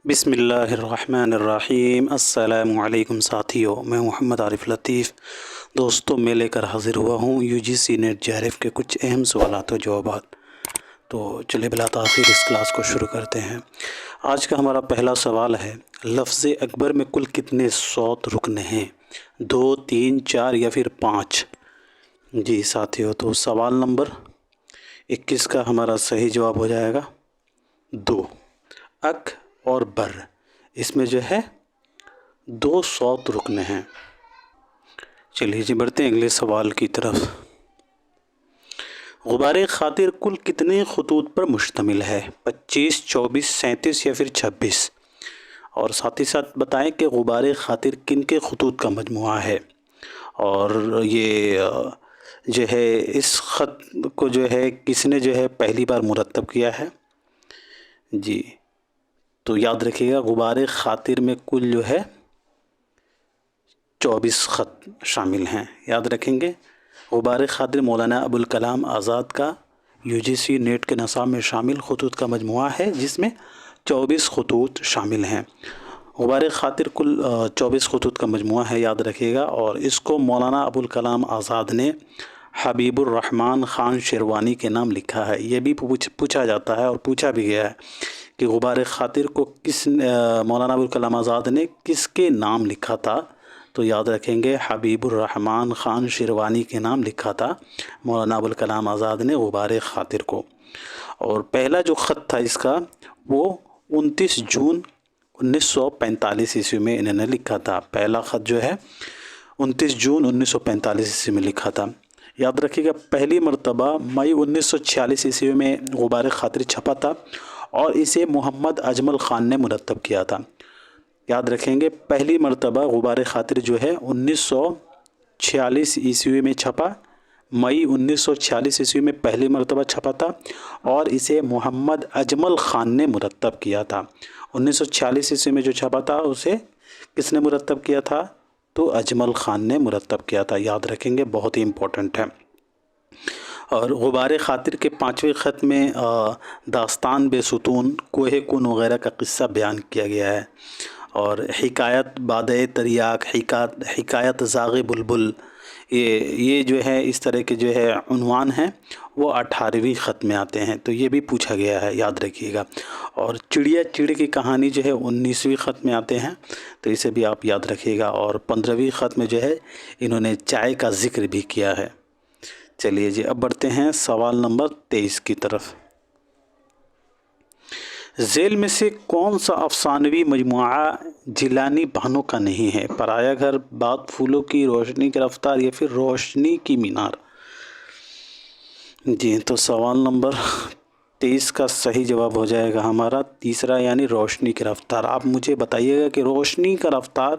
بسم اللہ الرحمن الرحیم۔ السلام علیکم ساتھیو، میں محمد عارف لطیف دوستوں میں لے کر حاضر ہوا ہوں U G C NET J R F کے کچھ اہم سوالات و جوابات۔ تو چلے بلا تاخیر اس کلاس کو شروع کرتے ہیں۔ آج کا ہمارا پہلا سوال ہے، لفظ اکبر میں کل کتنے صوت رکن ہیں؟ 2، 3، 4 یا پھر 5؟ جی ساتھیو، تو سوال نمبر 21 کا ہمارا صحیح جواب ہو جائے گا 2۔ اک اور بر، اس میں جو ہے 2 صوت رکن ہیں۔ چلیے جی بڑھتے ہیں اگلے سوال کی طرف۔ غبار خاطر کل کتنے خطوط پر مشتمل ہے؟ 25، 24، 37 یا پھر 26؟ اور ساتھ ہی ساتھ بتائیں کہ غبار خاطر کن کے خطوط کا مجموعہ ہے، اور یہ جو ہے اس خط کو جو ہے کس نے جو ہے پہلی بار مرتب کیا ہے؟ جی تو یاد رکھیے گا، غبار خاطر میں کل جو ہے 24 خط شامل ہیں، یاد رکھیں گے۔ غبار خاطر مولانا ابوالکلام آزاد کا یو جی سی نیٹ کے نصاب میں شامل خطوط کا مجموعہ ہے، جس میں 24 خطوط شامل ہیں۔ غبار خاطر کل 24 خطوط کا مجموعہ ہے، یاد رکھیے گا، اور اس کو مولانا ابوالکلام آزاد نے حبیب الرحمن خان شیروانی کے نام لکھا ہے۔ یہ بھی پوچھا جاتا ہے اور پوچھا بھی گیا ہے کہ غبار خاطر کو مولانا ابوالکلام آزاد نے کس کے نام لکھا تھا؟ تو یاد رکھیں گے حبیب الرحمن خان شیروانی کے نام لکھا تھا مولانا ابوالکلام آزاد نے غبار خاطر کو۔ اور پہلا جو خط تھا اس کا وہ 29 جون 1945 عیسوی میں انہوں نے لکھا تھا۔ پہلا خط جو ہے 29 جون 1945 عیسوی میں لکھا تھا۔ یاد رکھیے گا پہلی مرتبہ مئی 1946 عیسوی میں غبار خاطر چھپا تھا، اور اسے محمد اجمل خان نے مرتب کیا تھا۔ یاد رکھیں گے پہلی مرتبہ غبار خاطر جو ہے 1946 عیسوی میں چھپا، مئی 1946 عیسوی میں پہلی مرتبہ چھپا تھا، اور اسے محمد اجمل خان نے مرتب کیا تھا۔ 1946 عیسوی میں جو چھپا تھا اسے کس نے مرتب کیا تھا؟ تو اجمل خان نے مرتب کیا تھا، یاد رکھیں گے، بہت ہی امپورٹنٹ ہے۔ اور غبار خاطر کے 5ویں خط میں داستان بے ستون، کوہ کن وغیرہ کا قصہ بیان کیا گیا ہے، اور حکایت بادۂ تریاک، حکایت زاغ بلبل، یہ جو ہے اس طرح کے جو ہے عنوان ہیں وہ 18ویں خط میں آتے ہیں، تو یہ بھی پوچھا گیا ہے، یاد رکھیے گا۔ اور چڑیا چڑ کی کہانی جو ہے 19ویں خط میں آتے ہیں، تو اسے بھی آپ یاد رکھیے گا۔ اور 15ویں خط میں جو ہے انہوں نے چائے کا ذکر بھی کیا ہے۔ چلیے جی اب بڑھتے ہیں سوال نمبر 23 کی طرف۔ ذیل میں سے کون سا افسانوی مجموعہ جیلانی بانو کا نہیں ہے؟ پرایا گھر، بات پھولوں کی، روشنی کی رفتار یا پھر روشنی کی مینار؟ جی تو سوال نمبر 23 کا صحیح جواب ہو جائے گا ہمارا تیسرا، یعنی روشنی کی رفتار۔ آپ مجھے بتائیے گا کہ روشنی کا رفتار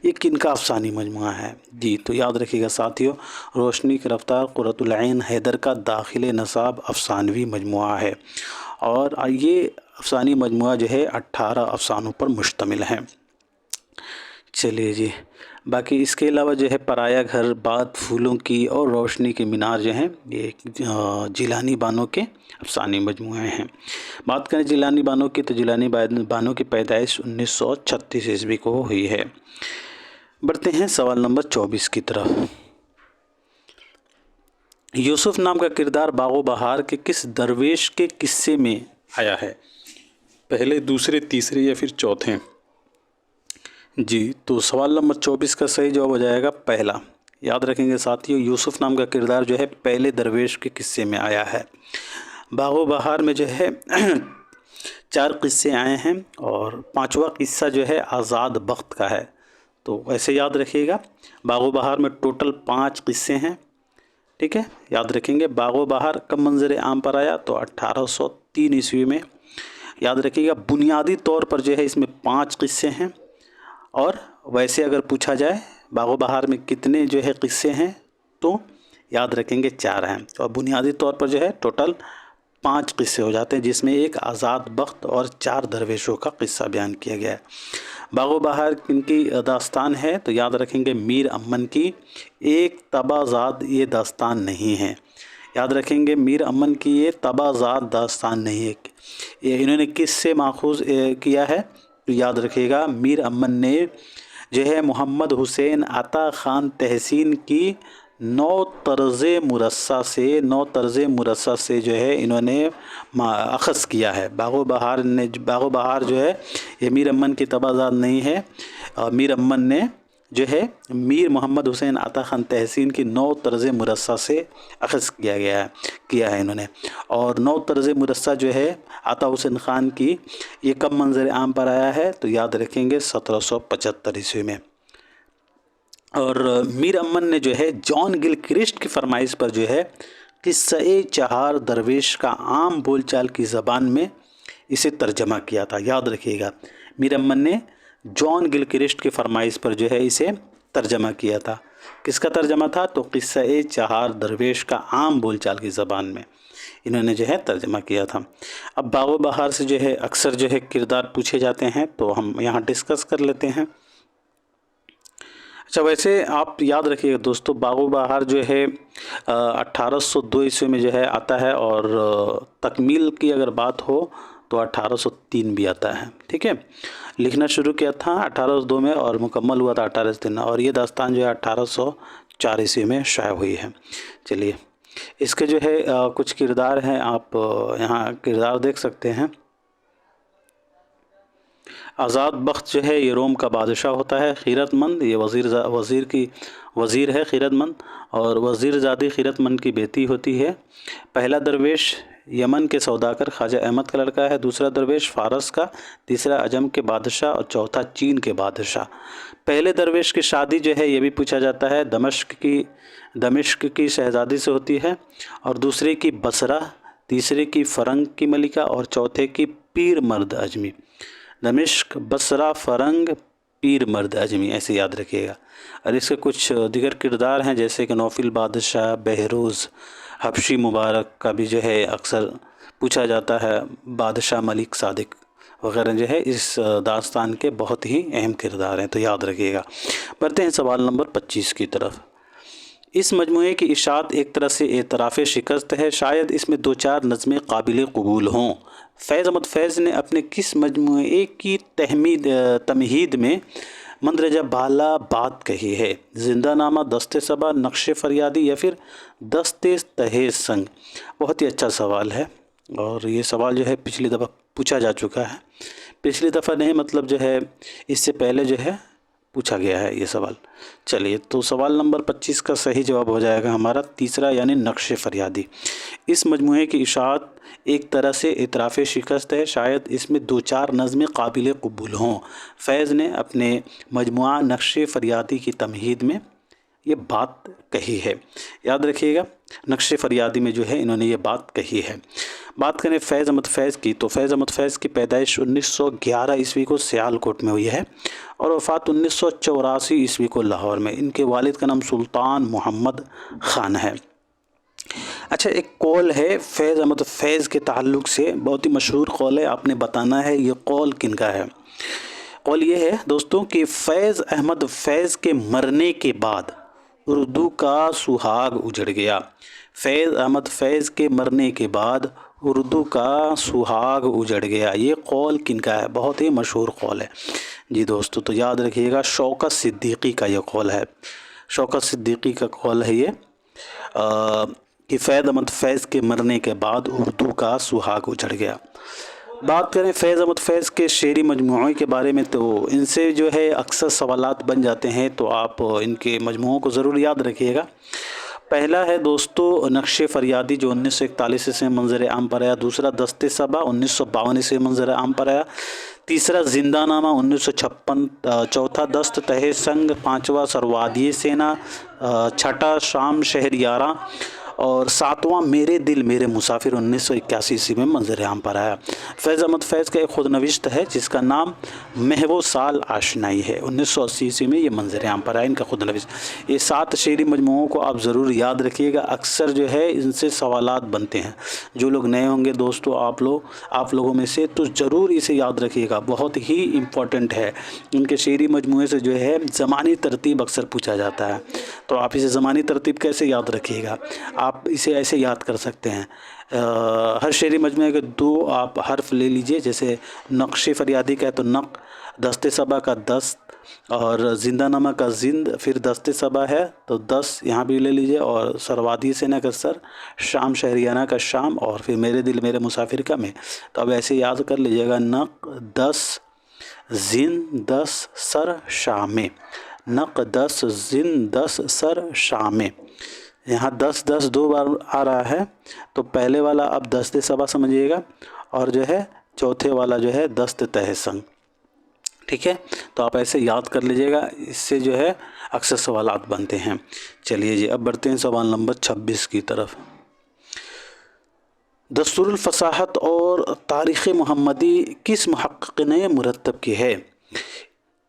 یہ کن کا افسانوی مجموعہ ہے؟ جی تو یاد رکھیے گا ساتھیو، روشنی کی رفتار قرۃ العین حیدر کا داخل نصاب افسانوی مجموعہ ہے، اور یہ افسانوی مجموعہ جو ہے 18 افسانوں پر مشتمل ہے۔ چلیے جی باقی اس کے علاوہ جو ہے پرایا گھر، بات پھولوں کی اور روشنی کی مینار جو ہیں یہ جیلانی بانو کے افسانوی مجموعے ہیں۔ بات کریں جیلانی بانو کی، تو جیلانی بانو کی پیدائش 1936 عیسوی کو ہوئی ہے۔ بڑھتے ہیں سوال نمبر 24 کی طرف۔ یوسف نام کا کردار باغ و بہار کے کس درویش کے قصے میں آیا ہے؟ پہلے، دوسرے، تیسرے یا پھر چوتھے؟ جی تو سوال نمبر 24 کا صحیح جواب ہو جائے گا پہلا۔ یاد رکھیں گے ساتھیو، یوسف نام کا کردار جو ہے پہلے درویش کے قصے میں آیا ہے۔ باغ و بہار میں جو ہے 4 قصے آئے ہیں، اور 5واں قصہ جو ہے آزاد بخت کا ہے۔ تو ایسے یاد رکھیے گا، باغ و بہار میں ٹوٹل 5 قصے ہیں، ٹھیک ہے، یاد رکھیں گے۔ باغ و بہار کب منظر عام پر آیا؟ تو 1803 عیسوی میں۔ یاد رکھیے گا بنیادی طور پر جو ہے اس میں 5 قصے ہیں، اور ویسے اگر پوچھا جائے باغ و بہار میں کتنے جو ہے قصے ہیں، تو یاد رکھیں گے 4 ہیں، اور بنیادی طور پر جو ہے ٹوٹل 5 قصے ہو جاتے ہیں، جس میں ایک آزاد بخت اور 4 درویشوں کا قصہ بیان کیا گیا ہے۔ باغ و بہار کن کی داستان ہے؟ تو یاد رکھیں گے میر امن کی، ایک تبا زاد یہ داستان نہیں ہے۔ یاد رکھیں گے میر امن کی یہ تبا زاد داستان نہیں ہے۔ یہ انہوں نے کس سے ماخوذ کیا ہے؟ تو یاد رکھیے گا میر امن نے جو ہے محمد حسین عطا خان تحسین کی نو طرز مرصع سے جو ہے انہوں نے اخذ کیا ہے. باغ و بہار جو ہے یہ میر امن کی تبازات نہیں ہے. میر امن نے جو ہے میر محمد حسین عطا خان تحسین کی نو طرز مرصع سے اخذ کیا ہے انہوں نے. اور نو طرز مرصع جو ہے عطا حسین خان کی یہ کب منظر عام پر آیا ہے تو یاد رکھیں گے 1775 عیسوی میں. اور میر امن نے جو ہے جان گل کرسٹ کی فرمائش پر جو ہے قصہ چہار درویش کا عام بول چال کی زبان میں اسے ترجمہ کیا تھا. یاد رکھیے گا میر امن نے جان گل کرسٹ کی فرمائش پر جو ہے اسے ترجمہ کیا تھا. کس کا ترجمہ تھا تو قصہ چہار درویش کا عام بول چال کی زبان میں انہوں نے جو ہے ترجمہ کیا تھا. اب باغ و بہار سے جو ہے اکثر جو ہے کردار پوچھے جاتے ہیں تو ہم یہاں ڈسکس کر لیتے ہیں. اچھا ویسے آپ یاد رکھیے گا دوستو باغ و بہار جو ہے 1802 عیسوی میں جو ہے آتا ہے اور تکمیل کی اگر بات ہو تو 1803 بھی آتا ہے. ٹھیک ہے لکھنا شروع کیا تھا 1802 میں اور مکمل ہوا تھا 1803 اور یہ داستان جو ہے 1804 عیسوی میں شائع ہوئی ہے. چلیے اس کے جو ہے کچھ کردار ہیں آپ یہاں کردار دیکھ سکتے ہیں. آزاد بخت جو ہے یہ روم کا بادشاہ ہوتا ہے. خیرت مند یہ وزیر ہے خیرت مند اور وزیر زادی خیرت مند کی بیٹی ہوتی ہے. پہلا درویش یمن کے سوداگر خواجہ احمد کا لڑکا ہے. دوسرا درویش فارس کا. تیسرا عجم کے بادشاہ اور چوتھا چین کے بادشاہ. پہلے درویش کی شادی جو ہے یہ بھی پوچھا جاتا ہے دمشق کی شہزادی سے ہوتی ہے اور دوسرے کی بصرہ, تیسرے کی فرنگ کی ملکہ اور چوتھے کی پیر مرد اجمی. دمشق, بصرہ, فرنگ, پیر مرد اجمی ایسے یاد رکھیے گا. اور اس کے کچھ دیگر کردار ہیں جیسے کہ نوفل بادشاہ, بہروز, حبشی مبارک کا بھی جو ہے اکثر پوچھا جاتا ہے, بادشاہ ملک صادق وغیرہ جو ہے اس داستان کے بہت ہی اہم کردار ہیں تو یاد رکھیے گا. بڑھتے ہیں سوال نمبر 25 کی طرف. اس مجموعے کی اشاعت ایک طرح سے اعتراف شکست ہے. شاید اس میں دو چار نظمیں قابل قبول ہوں. فیض احمد فیض نے اپنے کس مجموعے کی تمہید میں مندرجہ بالا بات کہی ہے؟ زندہ نامہ, دست صبا, نقش فریادی یا پھر دست تہ سنگ؟ بہت ہی اچھا سوال ہے اور یہ سوال جو ہے پچھلی دفعہ پوچھا جا چکا ہے. پچھلی دفعہ نہیں مطلب جو ہے اس سے پہلے جو ہے پوچھا گیا ہے یہ سوال. چلیے تو سوال نمبر 25 کا صحیح جواب ہو جائے گا ہمارا تیسرا یعنی نقش فریادی. اس مجموعے کی اشاعت ایک طرح سے اعتراف شکست ہے. شاید اس میں دو چار نظمیں قابل قبول ہوں. فیض نے اپنے مجموعہ نقش فریادی کی تمہید میں یہ بات کہی ہے. یاد رکھیے گا نقش فریادی میں جو ہے انہوں نے یہ بات کہی ہے. بات کریں فیض احمد فیض کی تو فیض احمد فیض کی پیدائش 1911 عیسوی کو سیالکوٹ میں ہوئی ہے اور وفات 1984 عیسوی کو لاہور میں. ان کے والد کا نام سلطان محمد خان ہے. اچھا ایک قول ہے فیض احمد فیض کے تعلق سے, بہت ہی مشہور قول ہے, آپ نے بتانا ہے یہ قول کن کا ہے. قول یہ ہے دوستوں کہ فیض احمد فیض کے مرنے کے بعد اردو کا سہاگ اجڑ گیا. فیض احمد فیض کے مرنے کے بعد اردو کا سہاگ اجڑ گیا. یہ قول کن کا ہے؟ بہت ہی مشہور قول ہے جی دوستو. تو یاد رکھیے گا شوکت صدیقی کا یہ قول ہے. شوکت صدیقی کا قول ہے یہ کہ فیض احمد فیض کے مرنے کے بعد اردو کا سہاگ اجڑ گیا. بات کریں فیض احمد فیض کے شعری مجموعے کے بارے میں تو ان سے جو ہے اکثر سوالات بن جاتے ہیں تو آپ ان کے مجموعوں کو ضرور یاد رکھیے گا. پہلا ہے دوستو نقش فریادی جو 1941 سے منظر عام پر آیا. دوسرا دست صبا 1952 سے منظر عام پر آیا. تیسرا زندہ نامہ 1956. چوتھا دست تہ سنگ. پانچواں سروادی سینا. چھٹا شام شہر یاراں اور ساتواں میرے دل میرے مسافر 1981 عیسوی میں منظر عام پر آیا. فیض احمد فیض کا ایک خود نوشت ہے جس کا نام محو سال آشنائی ہے. 1980 عیسوی میں یہ منظر عام پر آیا ان کا خود نوشت. یہ 7 شعری مجموعوں کو آپ ضرور یاد رکھیے گا. اکثر جو ہے ان سے سوالات بنتے ہیں. جو لوگ نئے ہوں گے دوستو آپ لوگوں میں سے تو ضرور اسے یاد رکھیے گا. بہت ہی امپورٹنٹ ہے. ان کے شعری مجموعے سے جو ہے زمانی ترتیب اکثر پوچھا جاتا ہے تو آپ اسے زمانی ترتیب کیسے یاد رکھیے گا؟ آپ اسے ایسے یاد کر سکتے ہیں ہر شعری مجموعے کے 2 آپ حرف لے لیجئے، جیسے نقش فریادی کا ہے تو نق، دست صبا کا دست، اور زندہ نامہ کا زند، پھر دست صبا ہے تو 10 یہاں بھی لے لیجئے، اور سروادی سے نہ کا سر، شام شہریانہ کا شام، اور پھر میرے دل میرے مسافر کا میں۔ تو اب ایسے یاد کر لیجئے گا، نق 10 زند 10 سر شام، نق 10 زند 10 سر شام۔ یہاں 10 10 2 بار آ رہا ہے، تو پہلے والا اب دست صبا سمجھیے گا، اور جو ہے چوتھے والا جو ہے دست تہ سنگ، ٹھیک ہے۔ تو آپ ایسے یاد کر لیجئے گا، اس سے جو ہے اکثر سوالات بنتے ہیں۔ چلیے جی، اب بڑھتے ہیں سوال نمبر 26 کی طرف۔ دستور الفصاحت اور تاریخ محمدی کس محقق نے مرتب کی ہے؟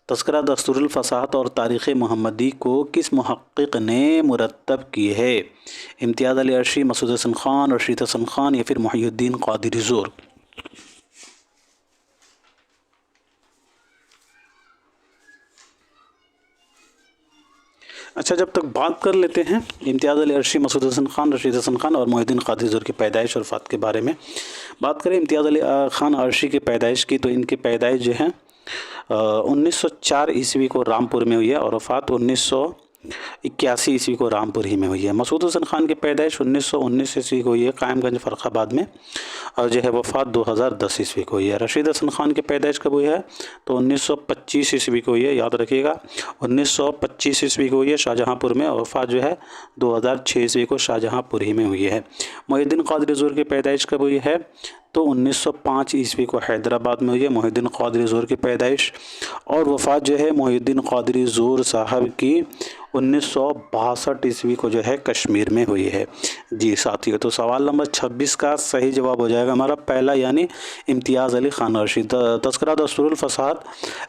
تذکرہ دستور الفصاحت اور تاریخ محمدی کو کس محقق نے مرتب کی ہے؟ امتیاز علی عرشی، مسعود حسن خان، رشید حسن خان، یا پھر محی الدین قادری زور؟ اچھا، جب تک بات کر لیتے ہیں امتیاز علی عرشی، مسعود حسن خان، رشید حسن خان اور محی الدین قادری زور کی پیدائش اور وفات کے بارے میں بات کریں۔ امتیاز علی خان عرشی کی پیدائش کی، تو ان کی پیدائش جو ہے 1904 عیسوی کو رامپور میں ہوئی ہے، اور وفات 1981 عیسوی کو رامپور ہی میں ہوئی ہے۔ مسعود حسن خان کی پیدائش 1919 عیسوی کو ہوئی ہے قائم گنج فرخ آباد میں، اور جو ہے وفات 2010 عیسوی کو ہوئی ہے۔ رشید حسن خان کی پیدائش کب ہوئی ہے؟ تو 1925 عیسوی کو ہوئی ہے، یاد رکھیے گا 1925 عیسوی کو ہوئی ہے شاہجہاں پور میں، اور وفات جو ہے 2006 عیسوی کو شاہجہاں پور ہی میں ہوئی ہے۔ محی الدین قادری زور کی پیدائش کب ہوئی ہے؟ تو 1905 عیسوی کو حیدرآباد میں ہوئی ہے محی الدین قادری زور کی پیدائش، اور وفات جو ہے محی الدین قادری زور صاحب کی 1962 عیسوی کو جو ہے کشمیر میں ہوئی ہے۔ جی ساتھیو، تو سوال نمبر 26 کا صحیح جواب ہو جائے گا ہمارا پہلا، یعنی امتیاز علی خان عرشی۔ تذکرہ دستور الفصاحت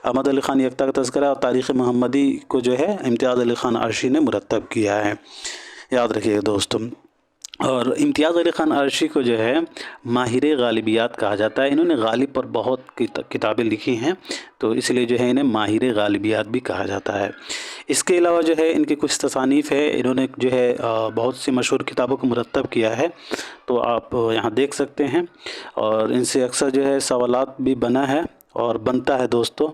احمد علی خان یکتا کا تذکرہ، اور تاریخ محمدی کو جو ہے امتیاز علی خان عرشی نے مرتب کیا ہے، یاد رکھیے گا دوستو۔ اور امتیاز علی خان عرشی کو جو ہے ماہر غالبیات کہا جاتا ہے، انہوں نے غالب پر بہت کتابیں لکھی ہیں، تو اس لیے جو ہے انہیں ماہر غالبیات بھی کہا جاتا ہے۔ اس کے علاوہ جو ہے ان کی کچھ تصانیف ہے، انہوں نے جو ہے بہت سی مشہور کتابوں کو مرتب کیا ہے، تو آپ یہاں دیکھ سکتے ہیں، اور ان سے اکثر جو ہے سوالات بھی بنا ہے اور بنتا ہے دوستو۔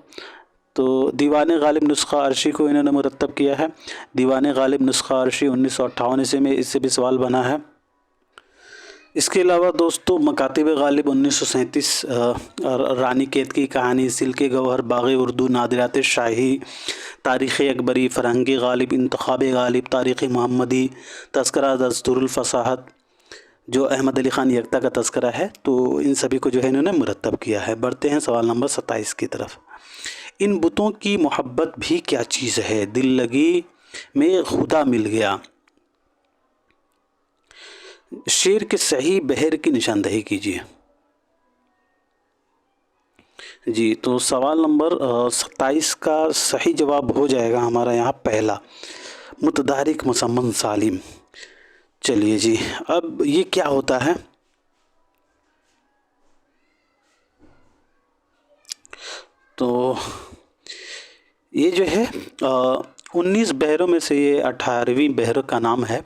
تو دیوان غالب نسخہ عرشی کو انہوں نے مرتب کیا ہے، دیوان غالب نسخہ عرشی 1958 عیسوی میں، اس سے بھی سوال بنا ہے۔ اس کے علاوہ دوستو مکاتب غالب 1937، رانی کیت کی کہانی، سلک گوہر، باغ اردو، نادرات شاہی، تاریخ اکبری، فرہنگ غالب، انتخاب غالب، تاریخ محمدی، تذکرہ دستور الفصاحت جو احمد علی خان یکتا کا تذکرہ ہے، تو ان سبھی کو جو ہے انہوں نے مرتب کیا ہے۔ بڑھتے ہیں سوال نمبر 27 کی طرف۔ ان بتوں کی محبت بھی کیا چیز ہے؟ دل لگی میں خدا مل گیا، شعر کے صحیح بہر کی نشاندہی کیجیے۔ جی، تو سوال نمبر 27 کا صحیح جواب ہو جائے گا ہمارا یہاں پہلا، متدارک مسمن سالم۔ چلیے جی، اب یہ کیا ہوتا ہے؟ تو یہ جو ہے 19 بحروں میں سے یہ 18ویں بحر کا نام ہے،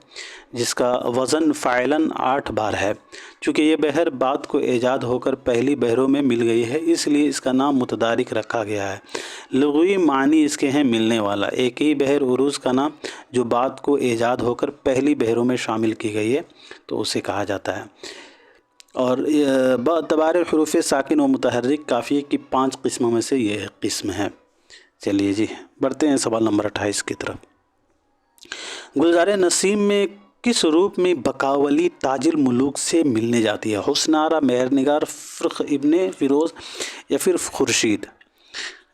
جس کا وزن فعلاً 8 بار ہے۔ چونکہ یہ بحر بعد کو ایجاد ہو کر پہلی بحروں میں مل گئی ہے، اس لیے اس کا نام متدارک رکھا گیا ہے۔ لغوی معنی اس کے ہیں ملنے والا، ایک ہی بحر عروض کا نام جو بعد کو ایجاد ہو کر پہلی بحروں میں شامل کی گئی ہے، تو اسے کہا جاتا ہے۔ اور باعتبار حروف ساکن و متحرک قافیے کی 5 قسموں میں سے یہ قسم ہے۔ چلیے جی، بڑھتے ہیں سوال نمبر 28 کی طرف۔ گلزار نسیم میں کس روپ میں بقاولی تاج الملوک سے ملنے جاتی ہے؟ حسن آرا، مہر نگار، فرخ ابن فیروز، یا پھر خورشید؟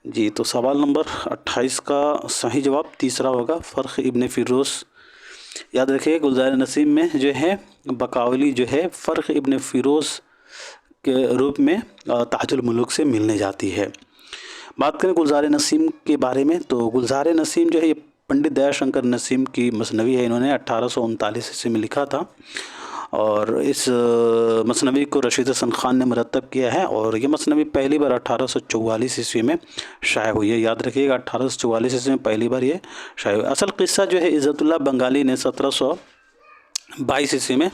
جی، تو سوال نمبر 28 کا صحیح جواب تیسرا ہوگا، فرخ ابن فیروز۔ یاد رکھیے گلزار نسیم میں جو ہے بقاولی جو ہے فرخ ابن فیروز کے روپ میں تاج الملوک سے ملنے جاتی ہے۔ بات کریں گلزار نسیم کے بارے میں، تو گلزار نسیم جو ہے یہ پنڈت دیا شنکر نسیم کی مثنوی ہے، انہوں نے 1839 عیسوی میں لکھا تھا، اور اس مثنوی کو رشید حسن خان نے مرتب کیا ہے، اور یہ مثنوی پہلی بار 1844 عیسوی میں شائع ہوئی ہے۔ یاد رکھیے گا 1844 عیسوی میں پہلی بار یہ شائع ہوئی۔ اصل قصہ جو ہے عزت اللہ بنگالی نے 1722 عیسوی میں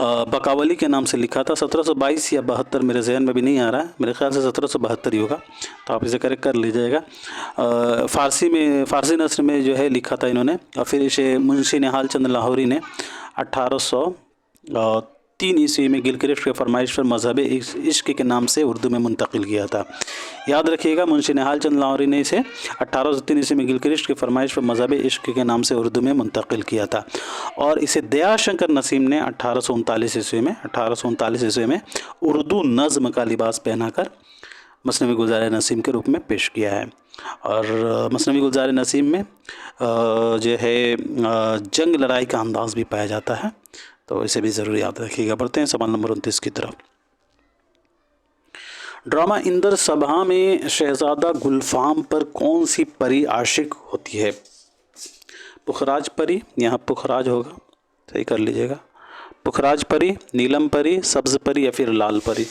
बकावली के नाम से लिखा था। 1722 या 72 मेरे जहन में भी नहीं आ रहा है, मेरे ख्याल से 1772 ही होगा, तो आप इसे करेक्ट कर लीजिएगा। फ़ारसी नस्र में जो है लिखा था इन्होंने, और फिर इसे मुंशी निहाल चंद लाहौरी ने 1803 ईस्वी में गिलक्रिस्ट के फरमाइश पर मजहब इश्क के नाम से उर्दू में मुंतकिल किया था। याद रखिएगा, मुंशी निहाल चंद लाहौरी ने इसे 1803 ईस्वी में गिलक्रिस्ट की फरमाइश पर मजहब इश्क के नाम से उर्दू में मुंतकिल किया था। और इसे दयाशंकर नसीम ने 1839 ईस्वी में उर्दू नज़्म का लिबास पहनाकर मसनवी गुलजार नसीम के रूप में पेश किया है। और मसनवी गुलजार नसीम में जो है जंग लड़ाई का अंदाज़ भी पाया जाता है, तो इसे भी ज़रूर याद रखिएगा। बढ़ते हैं सवाल नंबर 29 की तरफ। ड्रामा इंदर सभा में शहजादा गुलफाम पर कौन सी परी आशिक होती है? पुखराज परी, यहाँ पुखराज होगा, सही कर लीजिएगा। पुखराज परी, नीलम परी, सब्ज़ परी या फिर लाल परी?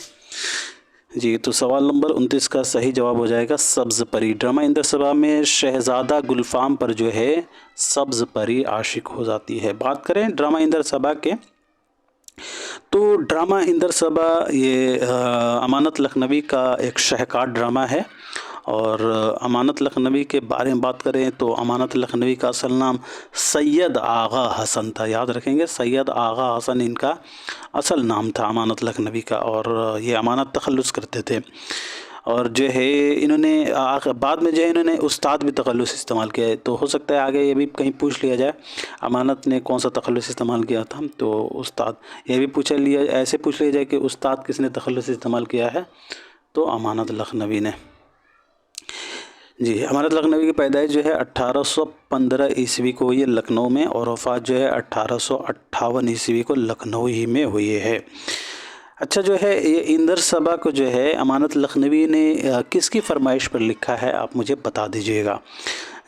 जी, तो सवाल नंबर 29 का सही जवाब हो जाएगा सब्ज़ परी। ड्रामा इंदर सभा में शहजादा गुलफाम पर जो है सब्ज़ परी आशिक हो जाती है। बात करें ड्रामा इंदर सभा के, तो ड्रामा इंदर सभा ये अमानत लखनवी का एक शाहकार ड्रामा है। और अमानत लखनवी के बारे में बात करें तो अमानत लखनवी का असल नाम सैयद आगा हसन था। याद रखेंगे, सैयद आगा हसन इनका असल नाम था अमानत लखनवी का, और ये अमानत तखल्लुस करते थे। और जो है इन्होंने बाद में जो है इन्होंने उस्ताद भी तखल्लुस इस्तेमाल किया है, तो हो सकता है आगे ये भी कहीं पूछ लिया जाए अमानत ने कौन सा तखल्लुस इस्तेमाल किया था, तो उस्ताद ये भी ऐसे पूछ लिया जाए कि उस्ताद किसने तखल्लुस इस्तेमाल किया है, तो अमानत लखनवी ने। जी, अमानत लखनवी की पैदाइश जो है 1815 ईस्वी को हुई है लखनऊ में, और वफ़ात जो है 1858 ईस्वी को लखनऊ ही में हुई है। अच्छा, जो है ये इंदर सभा को जो है अमानत लखनवी ने किसकी फरमाइश पर लिखा है, आप मुझे बता दीजिएगा।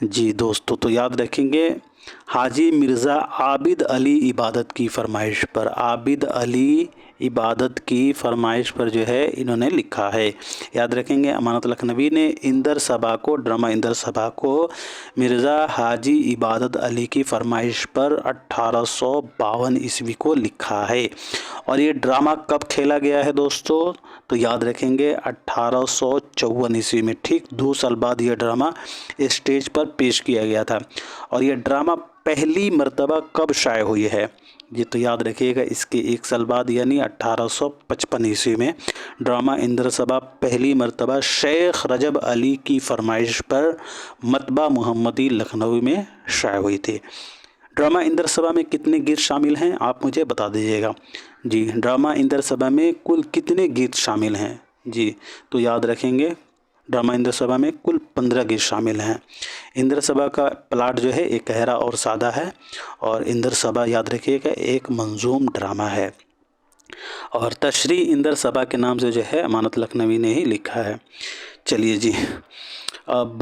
जी दोस्तों, तो याद रखेंगे हाजी मिर्ज़ा आबिद अली इबादत की फरमाइश पर, आबिद अली इबादत की फरमाइश पर जो है इन्होंने लिखा है। याद रखेंगे अमानत लखनवी ने इंदर सभा को, ड्रामा इंदर सभा को मिर्ज़ा हाजी इबादत अली की फरमाइश पर 1852 ईस्वी को लिखा है। और ये ड्रामा कब खेला गया है दोस्तों, तो याद रखेंगे 1854 ईस्वी में, ठीक 2 साल बाद यह ड्रामा स्टेज पर पेश किया गया था। और यह ड्रामा पहली मर्तबा कब शाये हुई है, ये तो याद रखिएगा इसके 1 साल बाद यानी 1855 ईस्वी में ड्रामा इंदर सभा पहली मर्तबा शेख रजब अली की फरमाइश पर मतबा मोहम्मदी लखनऊ में शाये हुई थी। ड्रामा इंदर सभा में कितने गीत शामिल हैं, आप मुझे बता दीजिएगा। जी, ड्रामा इंदर सभा में कुल कितने गीत शामिल हैं? जी, तो याद रखेंगे ड्रामा इंदर सभा में कुल 15 गीत शामिल हैं। इंदर सभा का प्लाट जो है एक गहरा और सादा है, और इंदर सभा याद रखिएगा एक मंजूम ड्रामा है, और तशरी इंदर सभा के नाम से जो है अमानत लखनवी ने ही लिखा है। चलिए जी, अब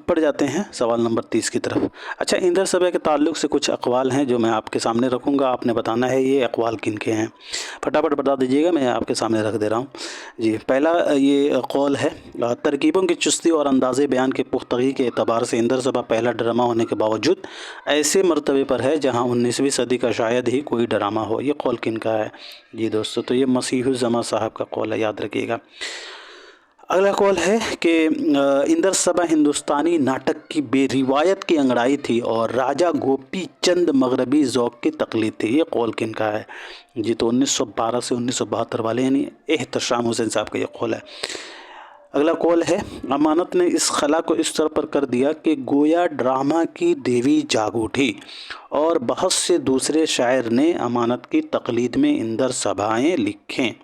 पढ़ जाते हैं सवाल नंबर 30 की तरफ। अच्छा, इंदर सभा के ताल्लुक़ से कुछ अक़वाल हैं जो मैं आपके सामने रखूँगा, आपने बताना है ये अक़वाल किन के हैं। फटाफट बता दीजिएगा, मैं आपके सामने रख दे रहा हूँ। जी, पहला ये कौल है, तरकीबों की चुस्ती और अंदाज़े बयान के पुख्तगी के एतबार से इंदर सभा पहला ड्रामा होने के बावजूद ऐसे मरतबे पर है जहाँ 19वीं सदी का शायद ही कोई ड्रामा हो। ये कौल किन का है? जी दोस्तों, तो ये मसीहुज़्ज़मा साहब का कौल है, याद रखिएगा। अगला कौल है कि इंदर सभा हिंदुस्तानी नाटक की बेरिवायत की अंगड़ाई थी और राजा गोपी चंद मगरबी ज़ौक़ की तक़लीद थी। ये कौल किन का है? जी, तो 1912 से 1972 वाले यानी एहतशाम हुसैन साहब का ये कौल है। अगला कौल है, अमानत ने इस खला को इस तरह पर कर दिया कि गोया ड्रामा की देवी जाग उठी, और बहुत से दूसरे शायर ने अमानत की तक़लीद में इंदर सभाएँ लिखें।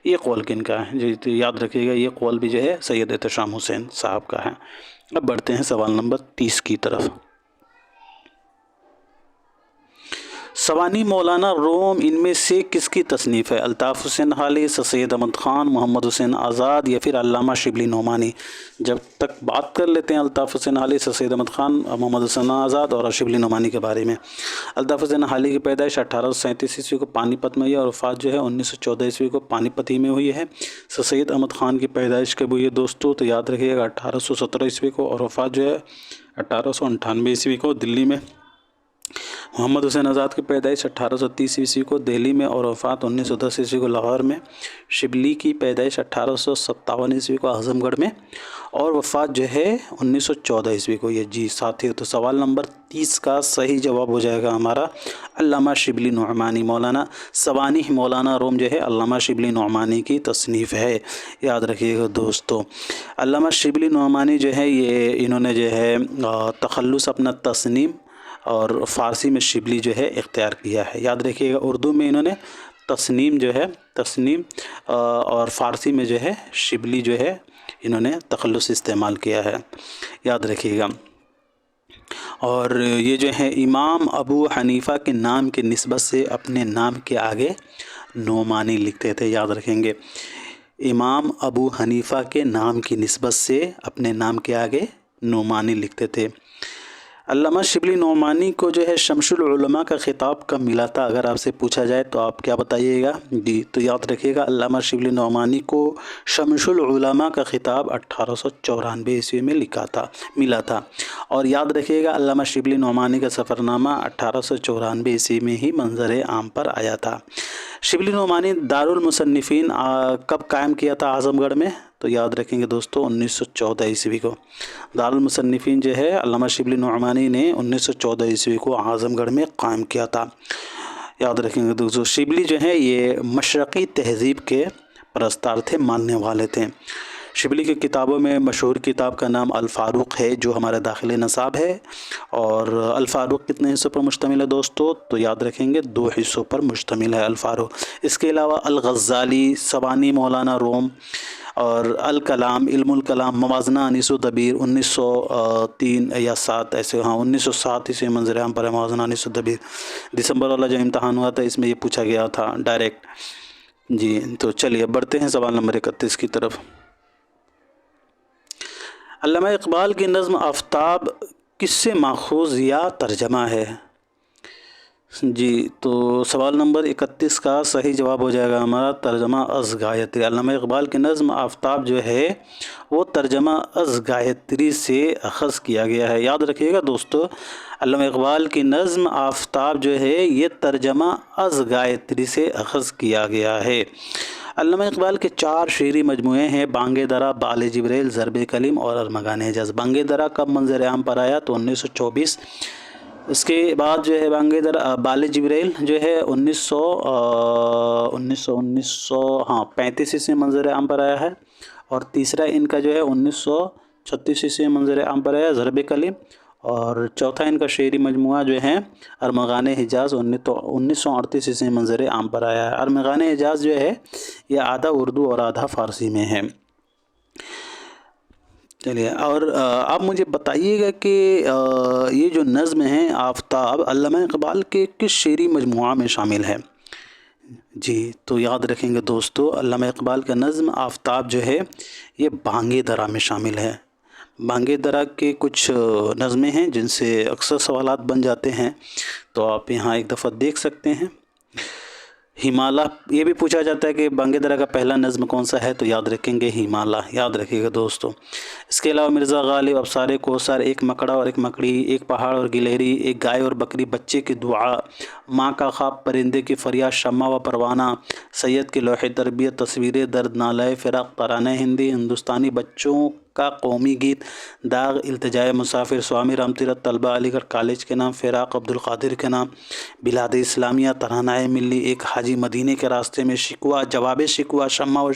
ये कौल किन का है? जी, तो याद रखिएगा ये कौल भी जो है सैयद एहतशाम हुसैन साहब का है। अब बढ़ते हैं सवाल नंबर 30 की तरफ। सवानी मौलाना रोम इनमें से किसकी तसनीफ़ है? अल्ताफ़ हुसैन हाली, सैयद अहमद ख़ान, मोहम्मद हुसैन आज़ाद या फिर अल्लामा शिबली नोमानी? जब तक बात कर लेते हैं अल्ताफ़ हुसैन हाली, सैयद अहमद ख़ान, मोहम्मद हुसैन आज़ाद और शिबली नोमानी के बारे में। अल्ताफ़ हुसैन हाली की पैदाइश 1837 ईस्वी को पानीपत में हुई और वफ़ात जो है 1914 ईस्वी को पानीपत ही में हुई है। सैयद अहमद ख़ान की पैदाइश कब हुई है दोस्तों? तो याद रखिएगा 1817 ईस्वी को, और वफ़ात जो है 1898 ईस्वी को दिल्ली में। محمد حسین آزاد کی پیدائش 1830 عیسوی کو دہلی میں اور وفات 1910 عیسوی کو لاہور میں. شبلی کی پیدائش 1857 عیسوی کو اعظم گڑھ میں اور وفات جو ہے 1914 عیسوی کو. یہ جی ساتھی، تو سوال نمبر 30 کا صحیح جواب ہو جائے گا ہمارا علامہ شبلی نعمانی. مولانا سوانح مولانا روم جو ہے علامہ شبلی نعمانی کی تصنیف ہے، یاد رکھیے گا دوستو. علامہ شبلی نعمانی جو ہے یہ انہوں نے جو ہے تخلص اپنا تصنیم اور فارسی میں شبلی جو ہے اختیار کیا ہے. یاد رکھیے گا اردو میں انہوں نے تصنیم جو ہے اور فارسی میں جو ہے شبلی جو ہے انہوں نے تخلص استعمال کیا ہے، یاد رکھیے گا. اور یہ جو ہے امام ابو حنیفہ کے نام کی نسبت سے اپنے نام کے آگے نعمانی لکھتے تھے، یاد رکھیں گے. امام ابو حنیفہ کے نام کی نسبت سے اپنے نام کے آگے نعمانی لکھتے تھے. علامہ شبلی نعمانی کو جو ہے شمس العلماء کا خطاب کب ملا تھا؟ اگر آپ سے پوچھا جائے تو آپ کیا بتائیے گا؟ جی تو یاد رکھیے گا علامہ شبلی نعمانی کو شمس العلماء کا خطاب 1894 عیسوی میں ملا تھا. اور یاد رکھیے گا علامہ شبلی نعمانی کا سفرنامہ 1894 عیسوی میں ہی منظر عام پر آیا تھا. شبلی نعمانی دارالمصنفین کب قائم کیا تھا اعظم گڑھ میں؟ تو یاد رکھیں گے دوستو 1914 عیسوی کو. دارالمصنفین جو ہے علامہ شبلی نعمانی نے 1914 عیسوی کو اعظم گڑھ میں قائم کیا تھا، یاد رکھیں گے دوستو. شبلی جو ہے یہ مشرقی تہذیب کے پرستار تھے، ماننے والے تھے. شبلی کی کتابوں میں مشہور کتاب کا نام الفاروق ہے جو ہمارے داخل نصاب ہے. اور الفاروق کتنے حصوں پر مشتمل ہے دوستو؟ تو یاد رکھیں گے 2 حصوں پر مشتمل ہے الفاروق. اس کے علاوہ الغزالی، سوانح مولانا روم اور الکلام، علم الکلام، موازنہ انیس و دبیر 1903 یا 7 ایسے 1907 عیسوی منظر عام پر ہے موازنہ انیس و دبیر. دسمبر والا جو امتحان ہوا تھا اس میں یہ پوچھا گیا تھا ڈائریکٹ. جی تو چلیے بڑھتے ہیں سوال نمبر 31 کی طرف. علامہ اقبال کی نظم آفتاب کس سے ماخوذ یا ترجمہ ہے؟ جی تو سوال نمبر 31 کا صحیح جواب ہو جائے گا ہمارا ترجمہ از گایتری. علامہ اقبال کی نظم آفتاب جو ہے وہ ترجمہ از گایتری سے اخذ کیا گیا ہے. یاد رکھیے گا دوستو علامہ اقبال کی نظم آفتاب جو ہے یہ ترجمہ از گایتری سے اخذ کیا گیا ہے. علامہ اقبال کے 4 شعری مجموعے ہیں: بانگ درا، بال جبریل، ضرب کلم اور ارمغان حجاز. بانگ درا کب منظر عام پر آیا؟ تو 1924. اس کے بعد جو ہے بانگ درا، بال جبریل جو ہے 1935 سے منظر عام پر آیا ہے. اور تیسرا ان کا جو ہے 1936 سے منظر عام پر آیا ضرب کلم. اور چوتھا ان کا شعری مجموعہ جو ہے ارمغان حجاز 1938 سے منظر عام پر آیا ہے. ارمغان حجاز جو ہے یہ آدھا اردو اور آدھا فارسی میں ہے. چلیے اور آپ مجھے بتائیے گا کہ یہ جو نظم ہے آفتاب علامہ اقبال کے کس شعری مجموعہ میں شامل ہے؟ جی تو یاد رکھیں گے دوستو علامہ اقبال کا نظم آفتاب جو ہے یہ بانگ درا میں شامل ہے. بانگ درا کے کچھ نظمیں ہیں جن سے اکثر سوالات بن جاتے ہیں، تو آپ یہاں ایک دفعہ دیکھ سکتے ہیں. ہمالہ، یہ بھی پوچھا جاتا ہے کہ بانگ درا کا پہلا نظم کون سا ہے؟ تو یاد رکھیں گے ہمالہ، یاد رکھیے گا دوستو. اس کے علاوہ مرزا غالب، ابصار کوثر، ایک مکڑا اور ایک مکڑی، ایک پہاڑ اور گلہری، ایک گائے اور بکری، بچے کی دعا، ماں کا خواب، پرندے کی فریاد، شمع و پروانہ، سید کی لوح تربیت، تصویر درد، نالہ فراق، ترانہ ہندی، ہندوستانی بچوں کا قومی گیت، داغ، التجائے مسافر، سوامی رام تیرتھ، طلبہ علی گڑھ کالج کے نام، فراق عبد القادر کے نام، بلاد اسلامیہ، ترانہ ملی، ایک حاجی مدینے کے راستے میں، شکوہ، جواب شکوہ، شمع و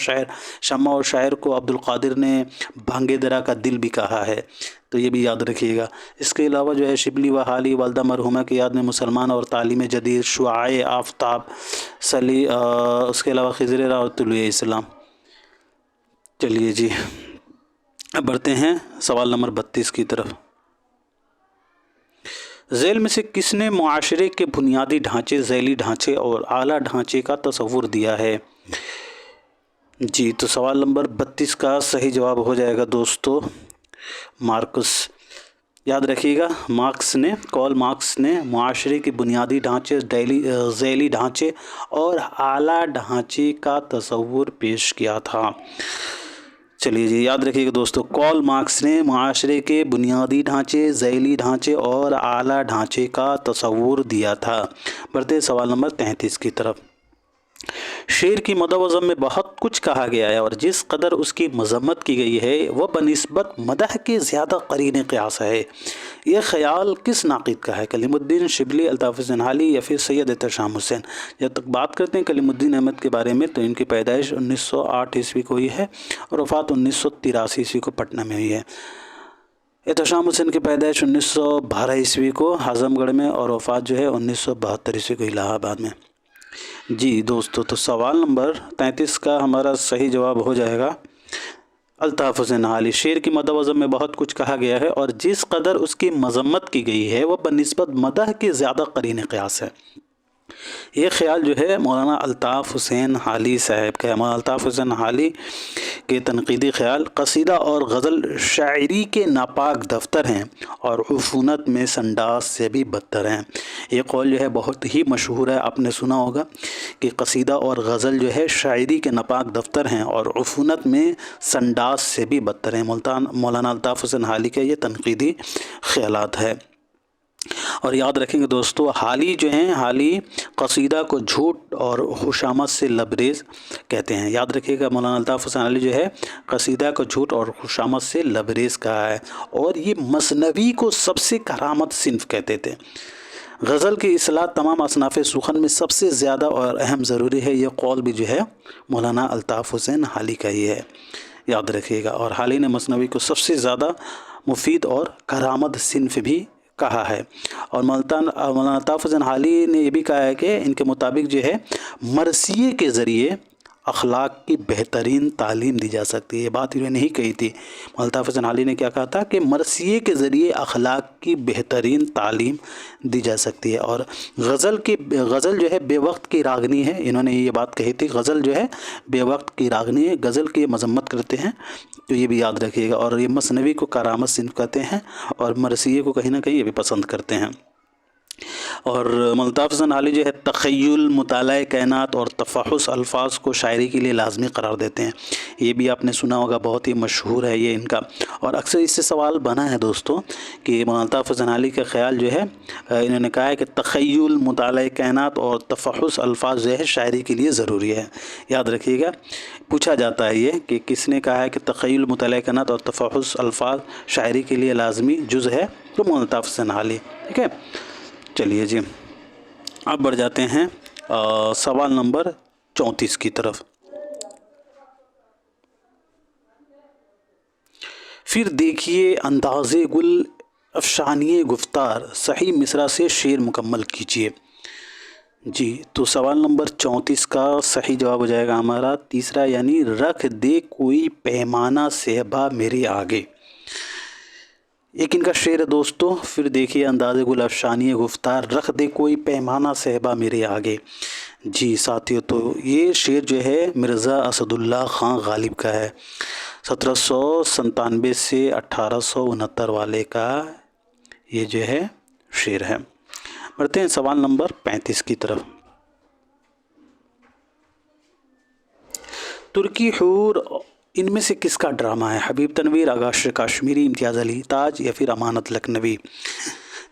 شاعر کو عبد القادر نے بانگ درا کا دل بھی کہا ہے، تو یہ بھی یاد رکھیے گا. اس کے علاوہ جو ہے شبلی و حالی، والدہ مرحومہ کی یاد میں مسلمان اور تعلیم جدید، شعاع آفتاب، اس کے علاوہ خضر راہ اور طلوع اسلام. چلیے جی اب بڑھتے ہیں سوال نمبر 32 کی طرف. ذیل میں سے کس نے معاشرے کے بنیادی ڈھانچے، ذیلی ڈھانچے اور اعلیٰ ڈھانچے کا تصور دیا ہے؟ جی تو سوال نمبر 32 کا صحیح جواب ہو جائے گا دوستو مارکس. یاد رکھیے گا کارل مارکس نے معاشرے کے بنیادی ڈھانچے، ذیلی ڈھانچے اور اعلیٰ ڈھانچے کا تصور پیش کیا تھا. चलिए जी, याद रखिएगा दोस्तों, कार्ल मार्क्स ने माशरे के बुनियादी ढांचे, ज़ैली ढांचे और आला ढांचे का तस्वुर दिया था। बढ़ते सवाल नंबर 33 की तरफ। शेर की मदवज़म में बहुत कुछ कहा गया है और जिस कदर उसकी मजम्मत की गई है वह बनिस्बत मदह के ज़्यादा करीन क़यास है। यह ख़याल किस नाक़िद का है? कलीमुद्दीन शिबली, अल्ताफ़ हुसैन हाली या फिर सैयद एहतशाम हुसैन। जब तक बात करते हैं कलीमुद्दीन अहमद के बारे में तो इनकी पैदाइश 1908 ईस्वी को हुई है और वफ़ात 1983 ईस्वी को पटना में हुई है। एहतशाम हुसैन की पैदाइश 1912 ईस्वी को आज़मगढ़ में और वफ़ात जो है 1972 ईस्वी को इलाहाबाद में। जी दोस्तों, तो सवाल नंबर 33 का हमारा सही जवाब हो जाएगा अल्ताफ़ हुसैन हाली। शेर की मदवज़म में बहुत कुछ कहा गया है और जिस कदर उसकी मजम्मत की गई है वह बनिस्बत मदह के ज़्यादा करीन क़यास है। ये ख्याल जो है मौलाना अल्ताफ़ हुसैन हाली साहब का है। मौलाना अल्ताफ़ हुसैन हाली के तनक़ीदी ख्याल कसीदा और गज़ल शायरी के नापाक दफ्तर हैं और उफ़ूनत में संडास से भी बदतर हैं। ये कौल जो है बहुत ही मशहूर है, आपने सुना होगा कि कसीदा और गज़ल जो है शायरी के नापाक दफ्तर हैं और उफ़ूनत में संडास से भी बदतर हैं। मौलाना अल्ताफ़ हुसैन हाली के ये तनक़ीदी ख़यालात है। और याद रखेंगे दोस्तों, हाली जो हैं, हाली कसीदा को झूठ और खुशामद से लबरेज़ कहते हैं। याद रखिएगा, मौलाना अल्ताफ़ हुसैन हाली जो है कसीदा को झूठ और खुशामद से लबरेज़ कहा है और ये मसनवी को सबसे करामत सिन्फ़ कहते थे। गज़ल की इस्लाह तमाम असनाफ़ सुखन में सबसे ज़्यादा और अहम ज़रूरी है। ये कौल भी जो है मौलाना अल्ताफ़ हुसैन हाली का ही है, याद रखिएगा। और हाली ने मसनवी को सबसे ज़्यादा मुफीद और करामत सिन्फ़ भी कहा है। और मौलाना अल्ताफ़ हुसैन हाली ने यह भी कहा है कि इनके मुताबिक जो है मरसिए के ज़रिए अखलाक की बेहतरीन तालीम दी जा सकती है। ये बात इन्होंने नहीं कही थी। मौलाना अल्ताफ़ हुसैन हाली ने क्या कहा था कि मरसिए के ज़रिए अखलाक की बेहतरीन तालीम दी जा सकती है। और गज़ल जो है बेवक्त की रागनी है, इन्होंने ये बात कही थी। गज़ल जो है बेवक्त की रागनी है, गज़ल की मजम्मत करते हैं, तो ये भी याद रखिएगा। और ये मसनवी को करामत सिन्फ़ कहते हैं और मरसिए को कहीं ना कहीं ये भी पसंद करते हैं। और मौलाना अल्ताफ़ हुसैन हाली जो है तख़य्युल, मुताला कायनात और तफ़हुस अल्फाज को शायरी के लिए लाजमी करार देते हैं। ये भी आपने सुना होगा, बहुत ही मशहूर है ये इनका। और अक्सर इससे सवाल बना है दोस्तों कि मौलाना अल्ताफ़ हुसैन हाली का ख्याल जो है, इन्होंने कहा है कि तख़य्युल, मुताला कायनात और तफ़हुस अल्फाज जो है शायरी के लिए ज़रूरी है। याद रखिएगा, पूछा जाता है ये कि किसने कहा है कि तख़य्युल, मुताला कायनात और तफ़हुस अल्फाज शायरी के लिए लाजमी जुज़ है, तो मौलाना अल्ताफ़ हुसैन हाली। ठीक है, चलिए जी, अब बढ़ जाते हैं सवाल नंबर 34 की तरफ। फिर देखिए अंदाज़े गुल अफ़शानी गुफ्तार, सही मिसरा से शेर मुकम्मल कीजिए। जी, तो सवाल नंबर 34 का सही जवाब हो जाएगा हमारा तीसरा, यानी रख दे कोई पैमाना सहबा मेरे आगे। एक इनका शेर है दोस्तों, फिर देखिए अंदाज़े गुल अफ़शानी गुफ्तार, रख दे कोई पैमाना सहबा मेरे आगे। जी साथियों, तो ये शेर जो है मिर्ज़ा असदुल्ला ख़ान गालिब का है, 1797 से 1869 वाले का ये जो है शेर है। बढ़ते हैं सवाल नंबर 35 की तरफ। तुर्की हूर इनमें से किसका ड्रामा है? हबीब तनवीर, आगा अशर कश्मीरी, इम्तियाज़ अली ताज या फिर अमानत लखनवी।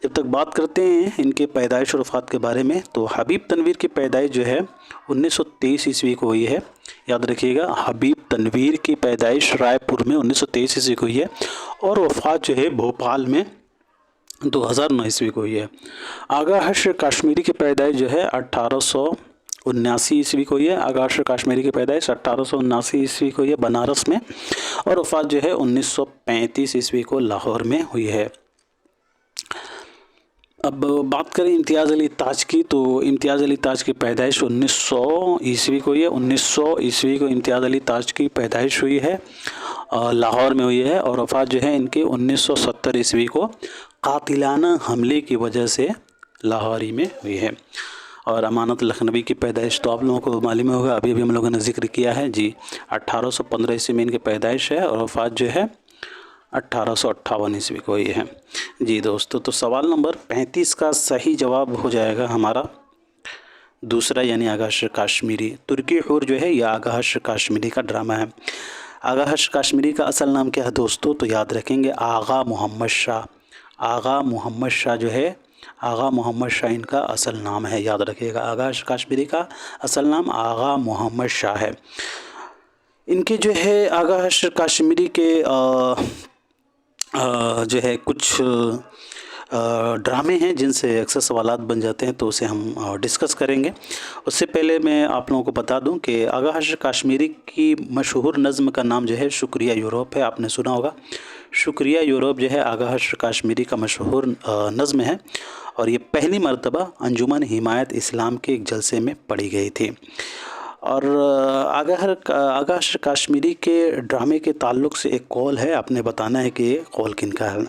जब तक बात करते हैं इनके पैदाइश और वफ़ात के बारे में, तो हबीब तनवीर की पैदाइश जो है 1923 ईस्वी को हुई है। याद रखिएगा, हबीब तनवीर की पैदाइश रायपुर में 1923 ईस्वी को हुई है और वफ़ात जो है भोपाल में 2009 ईस्वी को हुई है। आगा अशर कश्मीरी की पैदाइश जो है 1879 ईस्वी को हुई है। आगा अशर कश्मीरी की पैदाइश 1879 ईस्वी को हुई है बनारस में, और वफ़ात जो है 1935 ईस्वी को लाहौर में हुई है। अब बात करें इम्तियाज़ अली ताज की, तो इम्तियाज़ अली ताज की पैदाइश 1900 ईस्वी को हुई है। 1900 ईस्वी को इम्तियाज़ अली ताज की पैदाइश हुई है, लाहौर में हुई है, और वफ़ात जो है इनके 1970 ईस्वी को कातिलाना हमले की वजह से लाहौर ही में हुई है। और अमानत लखनवी की पैदाइश तो आप लोगों को मालूम होगा, अभी हम लोगों ने जिक्र किया है जी, 1815 ईस्वी में इनकी पैदाइश है और वफ़ात जो है 1858 ईस्वी को हुई है। जी दोस्तों, तो सवाल नंबर 35 का सही जवाब हो जाएगा हमारा दूसरा, यानी आगा अशर कश्मीरी। तुर्की हूर जो है यह आगा अशर कश्मीरी का ड्रामा है। आगा हश्र काश्मीरी का असल नाम क्या है दोस्तों? तो याद रखेंगे आगा मोहम्मद शाह। आगा मोहम्मद शाह जो है, आगा मोहम्मद शाह इनका असल नाम है, याद रखिएगा। आगा हश्र काश्मीरी का असल नाम आगा मोहम्मद शाह है। इनके जो है आगा हश्र काश्मीरी के जो है कुछ ड्रामे हैं जिनसे अक्सर सवालात बन जाते हैं, तो उसे हम डिस्कस करेंगे। उससे पहले मैं आप लोगों को बता दूं कि आगा हश्र काश्मीरी की मशहूर नज़्म का नाम जो है शुक्रिया यूरोप है। आपने सुना होगा, शुक्रिया यूरोप जो है आगा हश्र काश्मीरी का मशहूर नज़्म है, और ये पहली मरतबा अंजुमन हिमायत इस्लाम के एक जलसे में पढ़ी गई थी। और आगा हश्र काश्मीरी के ड्रामे के ताल्लुक़ से एक कौल है, आपने बताना है कि ये कौल किनका है।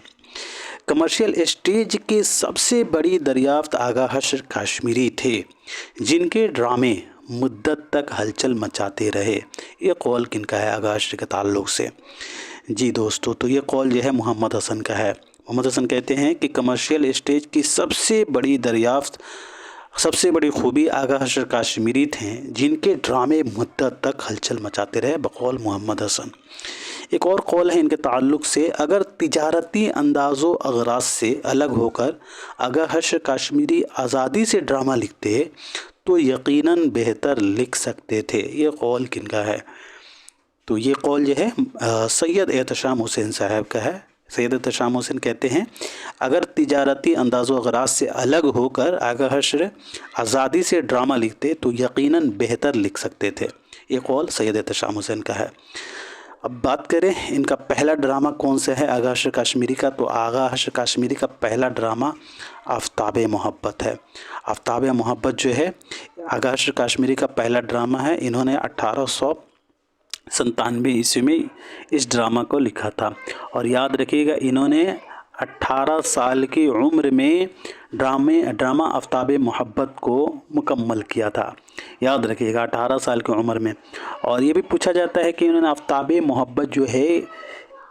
कमर्शियल स्टेज की सबसे बड़ी दरियाफ्त आगा हश्र काश्मीरी थे, जिनके ड्रामे मुद्दत तक हलचल मचाते रहे। ये कौल किनका है आगा हश्र के ताल्लुक़ से? जी दोस्तों, तो ये कौल जो है मोहम्मद हसन का है। मोहम्मद हसन कहते हैं कि कमर्शियल स्टेज की सबसे बड़ी दरियाफ्त, सबसे बड़ी खूबी आगा हश्र काश्मीरी थे, जिनके ड्रामे मुद्दत तक हलचल मचाते रहे, बकौल मोहम्मद हसन। एक और कौल है इनके ताल्लुक़ से, अगर तिजारती अंदाज़ो अगराज से अलग होकर आगा हश्र काश्मीरी आज़ादी से ड्रामा लिखते तो यकीनन बेहतर लिख सकते थे। ये कौल किनका है? तो ये कौल जो है सैयद एहतशाम हुसैन साहब का है। सैयद एहतशाम हुसैन कहते हैं, अगर तिजारती अंदाज़ो अगराज से अलग होकर आगा हश्र आज़ादी से ड्रामा लिखते तो यकीनन बेहतर लिख सकते थे। ये कौल सैयद एहतशाम हुसैन का है। अब बात करें इनका पहला ड्रामा कौन सा है आगा हश्र काश्मीरी का, तो आगा हश्र काश्मीरी का पहला ड्रामा आफ्ताब मोहब्बत है। आफ्ताब मोहब्बत जो है आगा हश्र काश्मीरी का पहला ड्रामा है। इन्होंने 1897 ईस्वी में इस ड्रामा को लिखा था, और याद रखिएगा इन्होंने 18 साल की उम्र में ड्रामा आफ्ताब मोहब्बत को मुकम्मल किया था। याद रखिएगा 18 साल की उम्र में। और ये भी पूछा जाता है कि इन्होंने आफ्ताब मोहब्बत जो है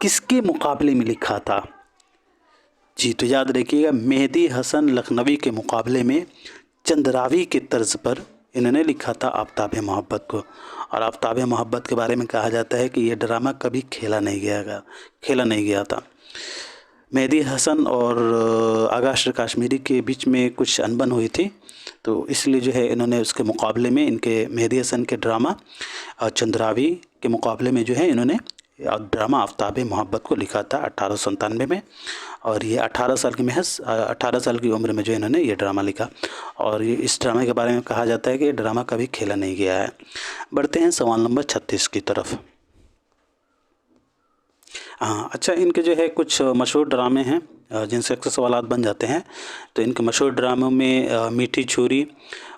किसके मुकाबले में लिखा था? जी, तो याद रखिएगा मेहदी हसन लखनवी के मुकाबले में चंद्रावी के तर्ज पर इन्होंने लिखा था आफ्ताब मोहब्बत को। और आफ्ताब मोहब्बत के बारे में कहा जाता है कि यह ड्रामा कभी खेला नहीं गया था। मेहदी हसन और आगा हश्र काश्मीरी के बीच में कुछ अनबन हुई थी, तो इसलिए जो है इन्होंने उसके मुकाबले में इनके मेहदी हसन के ड्रामा चंद्रावी के मुकाबले में जो है इन्होंने ड्रामा आफ्ताब मोहब्बत को लिखा था 1897 में। और ये 18 साल की उम्र में जो इन्होंने ये ड्रामा लिखा, और ये इस ड्रामे के बारे में कहा जाता है कि ये ड्रामा कभी खेला नहीं गया है। बढ़ते हैं सवाल नंबर 36 की तरफ। हाँ, अच्छा, इनके जो है कुछ मशहूर ड्रामे हैं जिनसे अक्सर सवालात बन जाते हैं। तो इनके मशहूर ड्रामों में मीठी छुरी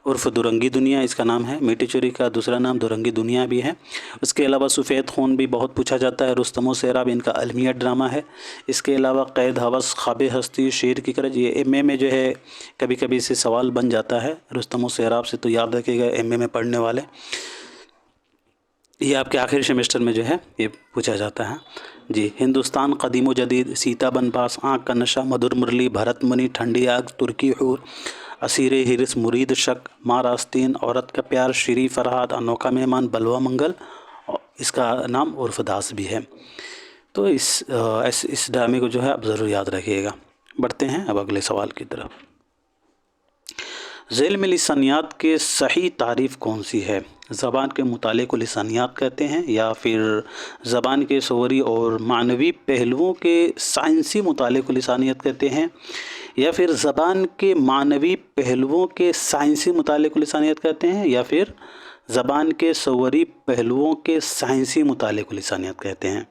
उर्फ़ दुरंगी दुनिया इसका नाम है। मीठी छुरी का दूसरा नाम दुरंगी दुनिया भी है। उसके अलावा सफ़ेद खून भी बहुत पूछा जाता है। रुस्तम सेहरा भी इनका अलमिया ड्रामा है। इसके अलावा कैद हवस, ख्वाब हस्ती, शेर की करज, ये MA में जो है कभी कभी से सवाल बन जाता है रुस्तम सेहरा से, तो याद रखिएगा MA में पढ़ने वाले, ये आपके आखिरी सेमेस्टर में जो है ये पूछा जाता है। जी, हिंदुस्तान कदीम व जदीद, सीता बनबास, आँख का नशा, मधुर मुरली, भरत मुनि, ठंडी आग, तुर्की हूर, असीर हिरिस, मुरीद शक, माँ रास्तीन, औरत का प्यार, श्री फरहाद, अनोखा मेहमान, बलवा मंगल, इसका नाम उर्फ दास भी है। तो इस ड्रामे को जो है आप ज़रूर याद रखिएगा। बढ़ते हैं अब अगले सवाल की तरफ। ज़ैल में लिसानियात के सही तारीफ़ कौन सी है? ज़बान के मुताले को लिसानियात कहते हैं, या फिर ज़बान के सवरी और मानवी पहलुओं के साइंसी मुताले को लिसानियत कहते हैं, या फिर ज़बान के मानवी पहलुओं के साइंसी मुताले को लिसानियत कहते हैं, या फिर ज़बान के सवरी पहलुओं के साइंसी मुताले को लिसानियत कहते हैं?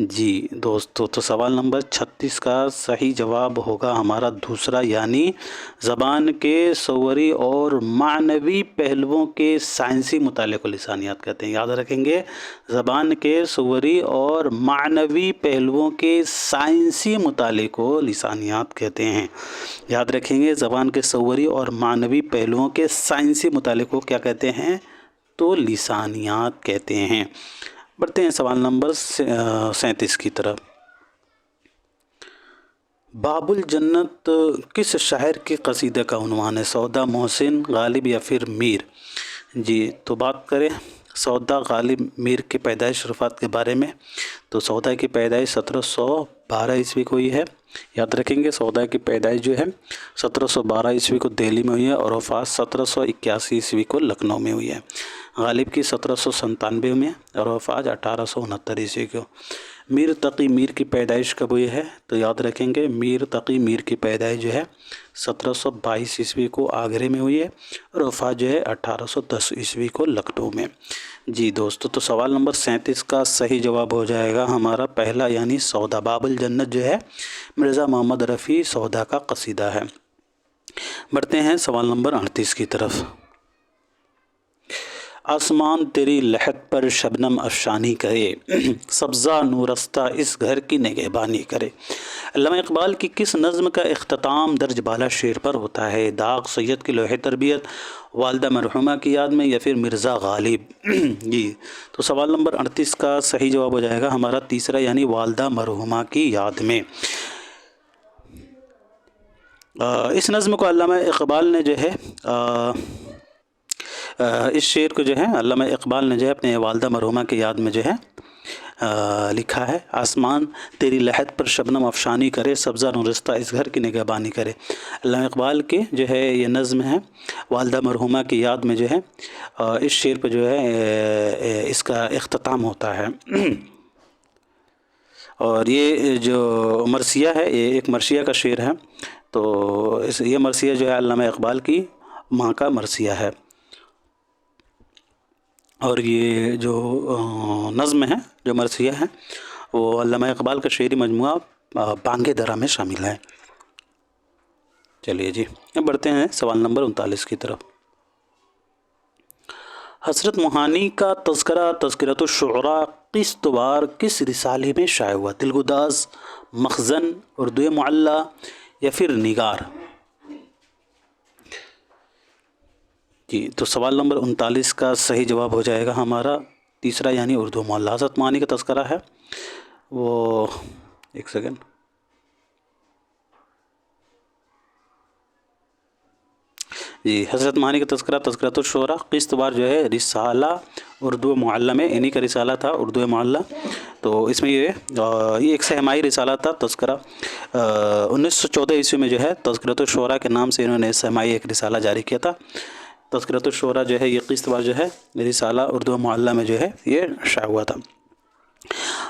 जी दोस्तों, तो सवाल नंबर 36 का सही जवाब होगा हमारा दूसरा, यानी ज़बान के सवरी और मानवी पहलुओं के साइंसी मुताले को लिसानियात कहते हैं। याद रखेंगे, ज़बान के सवरी और मानवी पहलुओं के साइंसी मुताले को लिसानियात कहते हैं। याद रखेंगे, ज़बान के सवरी और मानवी पहलुओं के साइंसी मुताले को क्या कहते हैं? तो लिसानियात कहते हैं। बढ़ते हैं सवाल नंबर 37 की तरफ। बाबुल जन्नत किस शायर के कसीदे का उन्वान है? सौदा, मोहसिन, गालिब या फिर मीर? जी, तो बात करें सौदा गालिब मीर की पैदाइश रफ़ात के बारे में। तो सौदा की पैदाइश 1712 ईस्वी को हुई है, याद रखेंगे। सौदा की पैदाइश जो है 1712 ईस्वी को दिल्ली में हुई है और वफ़ात 1781 ईस्वी को लखनऊ में हुई है। गालिब की 1797 में और वफ़ात 1869 ईस्वी को। मीर तकी मीर की पैदाइश कब हुई है? तो याद रखेंगे मीर तकी मीर की पैदाइश जो है 1722 ईस्वी को आगरे में हुई है और वफ़ात जो है 1810 ईस्वी को लखनऊ में। जी दोस्तों, तो सवाल नंबर 37 का सही जवाब हो जाएगा हमारा पहला, यानी सौदा। बाबुल जन्नत जो है मिर्ज़ा मोहम्मद रफ़ी सौदा का कसीदा है। बढ़ते हैं सवाल नंबर 38 की तरफ। आसमान तेरी लहद पर शबनम अफशानी करे, सब्ज़ा नूरस्ता इस घर की निगहबानी करे। अल्लामा इकबाल की किस नज़्म का इख्तिताम दर्ज बाला शेर पर होता है? दाग सैयद की लोहे तरबियत, वालदा मरहुमा की याद में, या फिर मिर्ज़ा गालिब। जी, तो सवाल नंबर 38 का सही जवाब हो जाएगा हमारा तीसरा, यानी वालदा मरहुमा की याद में। इस नज़्म को अल्लामा इकबाल ने जो है इस शेर को जो है अल्लामा इकबाल ने जो है अपने वालदा मरहुमा की याद में जो है लिखा है। आसमान तेरी लहद पर शबनम अफशानी करे, सब्ज़ा नुरस्ता इस घर की निगहबानी करे। अल्लामा इकबाल के जो है ये नज़्म है वालदा मरहुमा की याद में जो है इस शेर पर जो है इसका इख्तिताम होता है। और ये जो मरसिया है ये एक मरसिया का शेर है। तो ये मरसिया जो है अल्लामा इकबाल की माँ का मरसिया है। और ये जो नज़्म है जो मरसिया है वो अल्लामा इकबाल का शेरी मजमुआ बांगे दरा में शामिल है। चलिए जी, अब बढ़ते हैं सवाल नंबर 39 की तरफ। हज़रत मोहानी का तज़किरा तज़किरतुश शुअरा किस्तवार किस रिसाले में शाया हुआ? दिलगुदाज़, मखज़न, उर्दू मुअल्ला या फिर निगार। जी, तो सवाल नंबर 39 का सही जवाब हो जाएगा हमारा तीसरा, यानी उर्दू मुअल्ला। हज़रत मोहानी का तज़किरा है वो, एक सेकंड, जी, हज़रत मोहानी का तज़किरा तज़किरतुश शुअरा किस्तवार जो है रिसाला उर्दू मुअल्ला में, इन्हीं का रिसाला था उर्दू मुअल्ला। तो इसमें ये एक सहमाई रिसाला था तज़किरा। 1914 ईस्वी में जो है तज़किरतुश शुअरा के नाम से इन्होंने सहमाई एक रिसाला जारी किया था। तज़किरतुश शुअरा जो है ये किस्तवार जो है रिसाला उर्दू मुअल्ला में जो है ये शाया हुआ था।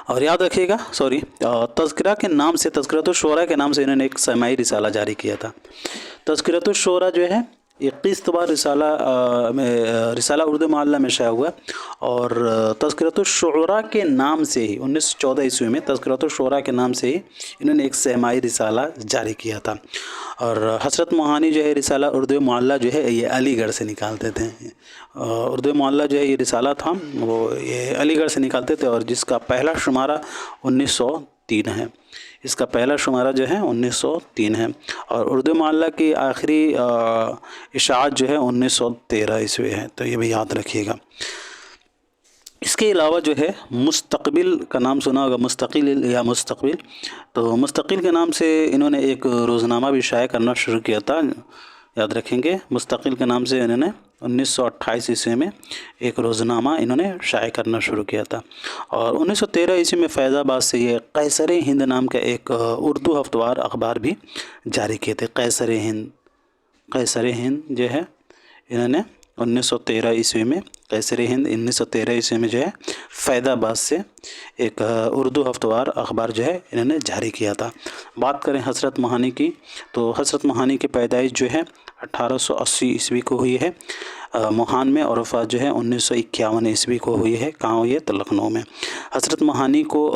और याद रखिएगा, सॉरी, तज़किरा के नाम से तज़किरतुश शुअरा के नाम से इन्होंने एक सहमाई रिसाला जारी किया था। तज़किरतुश शुअरा जो है ये किस्तवार रिसाला उर्दू मुअल्ला में शाया हुआ। और तज़किरतुश शुअरा के नाम से ही 1914 ईस्वी में तज़किरतुश शुअरा के नाम से ही इन्होंने एक सहमाई रिसाला जारी किया था। और हज़रत मोहानी जो है रिसाला उर्दू मुअल्ला जो है ये अलीगढ़ से निकालते थे। उर्दू मुअल्ला जो है ये रिसाला था वो ये अलीगढ़ से निकालते थे, और जिसका पहला शुमारा 1903 है। इसका पहला शुमारा जो है 1903 है। और उर्दू मुअल्ला की आखिरी इशाअत जो है 1913 ईस्वी है। तो ये भी याद रखिएगा। इसके अलावा जो है मुस्तक़बिल का नाम सुना होगा, मुस्तक़िल या मुस्तक़बिल। तो मुस्तक़िल के नाम से इन्होंने एक रोज़नामा भी शाया करना शुरू किया था, याद रखेंगे। मुस्तक़िल के नाम से इन्होंने 1928 ईस्वी में एक रोज़नामा इन्होंने शाया करना शुरू किया था। और 1913 ईस्वी में फैज़ाबाद से ये कैसर हिंद नाम का एक उर्दू हफ्तवार अखबार भी जारी किए थे। कैसर हिंद जो है इन्होंने 1913 ईस्वी में, कैसर हिंद 1913 ईस्वी में जो है फैज़ाबाद से एक उर्दू हफ्तवार अखबार जो है इन्होंने जारी किया था। बात करें हज़रत मोहानी की, तो हज़रत मोहानी की पैदाइश जो है 1880 ईस्वी को हुई है मोहान में, और वफ़ात जो है 1951 ईस्वी को हुई है। कहाँ हुई है? तो लखनऊ में। हज़रत मोहानी को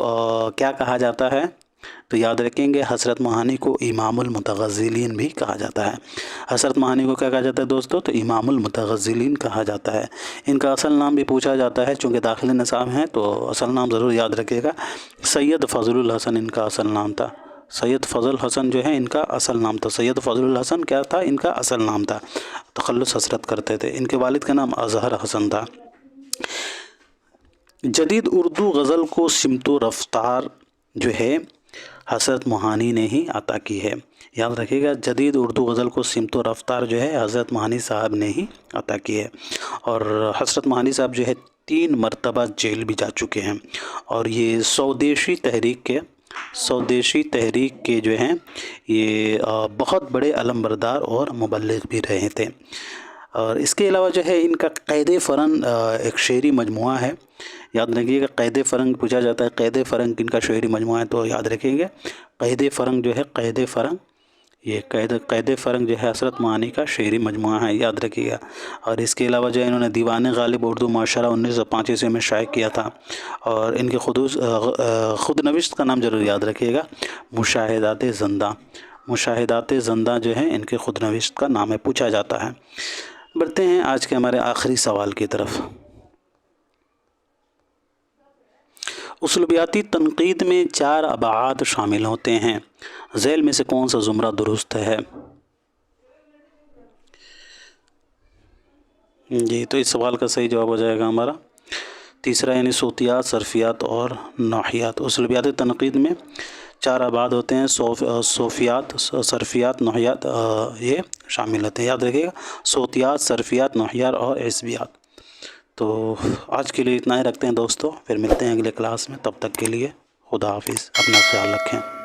क्या कहा जाता है? तो याद रखेंगे हज़रत मोहानी को इमामुल मुतग़ज़्ज़िलीन भी कहा जाता है। हज़रत मोहानी को क्या कहा जाता है दोस्तों? तो इमामुल मुतग़ज़्ज़िलीन कहा जाता है। इनका असल नाम भी पूछा जाता है, चूँकि दाखिली निसाब हैं तो असल नाम ज़रूर याद रखिएगा। सैयद फ़ज़लुल हसन इनका असल नाम था। सैयद फ़ज़ल हसन जो है इनका असल नाम था। सैयद फ़ज़लुल हसन क्या था? इनका असल नाम था। तख़ल्लुस हसरत करते थे। इनके वालिद का नाम अज़हर हसन था। जदीद उर्दू गज़ल को सिमतो रफ्तार जो है हज़रत मोहानी ने ही अता की है। याद रखिएगा, जदीद उर्दू गज़ल को सिमतो रफ्तार जो है हज़रत मोहानी साहब ने ही अता की है। और हज़रत मोहानी साहब जो है 3 مرتبہ جیل بھی جا چکے ہیں، اور یہ سودیشی تحریک کے جو ہیں یہ بہت بڑے علمبردار اور مبلغ بھی رہے تھے۔ اور اس کے علاوہ جو ہے ان کا قید فرنگ ایک شعری مجموعہ ہے، یاد رکھیے گا۔ قید فرنگ پوچھا جاتا ہے، قید فرنگ کن کا شعری مجموعہ ہے، تو یاد رکھیں گے قید فرنگ جو ہے، قید فرنگ، یہ قید فرنگ جو ہے حسرت معانی کا شعری مجموعہ ہے، یاد رکھیے گا۔ اور اس کے علاوہ جو ہے انہوں نے دیوان غالب اردو معاشرہ 1985 میں شائع کیا تھا، اور ان کے خود نوشت کا نام ضرور یاد رکھیے گا، مشاہدات زندہ۔ مشاہدات زندہ جو ہے ان کے خود نوشت کا نام ہے، پوچھا جاتا ہے۔ بڑھتے ہیں آج کے ہمارے آخری سوال کی طرف۔ اسلوبیاتی تنقید میں 4 ابعاد شامل ہوتے ہیں، ذیل میں سے کون سا زمرہ درست ہے؟ جی، تو اس سوال کا صحیح جواب ہو جائے گا ہمارا تیسرا، یعنی صوتیات، صرفیات اور نحویات۔ اسلوبیاتی تنقید میں 4 ابعاد ہوتے ہیں، صوفیات، صرفیات، نحویات، یہ شامل ہوتے ہیں، یاد رکھیے گا، صوتیات، صرفیات، نحویات اور حسبیات۔ تو آج کے لیے اتنا ہی رکھتے ہیں دوستو، پھر ملتے ہیں اگلے کلاس میں، تب تک کے لیے خدا حافظ، اپنا خیال رکھیں۔